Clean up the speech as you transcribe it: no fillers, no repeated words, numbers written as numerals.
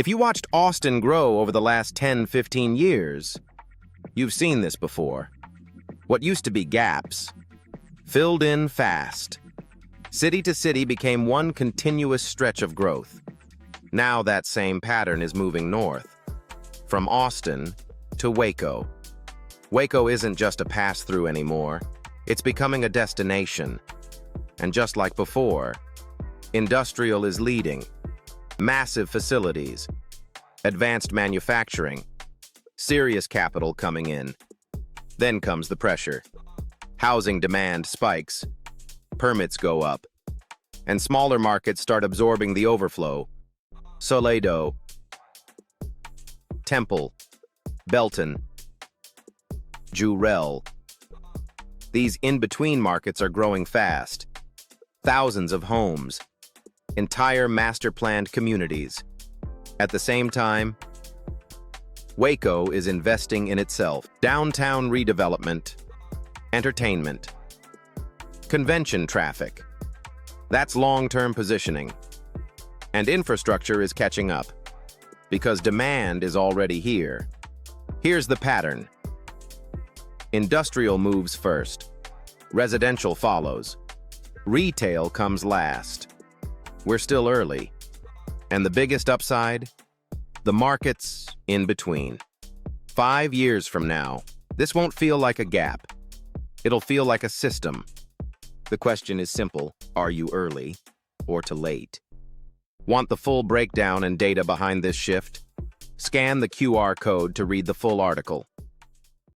If you watched Austin grow over the last 10, 15 years, you've seen this before. What used to be gaps filled in fast. City to city became one continuous stretch of growth. Now that same pattern is moving north, from Austin to Waco. Waco isn't just a pass-through anymore. It's becoming a destination. And just like before, industrial is leading. Massive facilities, advanced manufacturing, serious capital coming in. Then comes the pressure. Housing demand spikes, permits go up, and smaller markets start absorbing the overflow. Soledad, Temple, Belton, Jarrell. These in-between markets are growing fast. Thousands of homes, entire master-planned communities. At the same time, Waco is investing in itself. Downtown redevelopment, entertainment, convention traffic. That's long-term positioning. And infrastructure is catching up, because demand is already here. Here's the pattern. Industrial moves first. Residential follows. Retail comes last. We're still early. And the biggest upside? The markets in between. 5 years from now, this won't feel like a gap. It'll feel like a system. The question is simple. Are you early or too late? Want the full breakdown and data behind this shift? Scan the QR code to read the full article.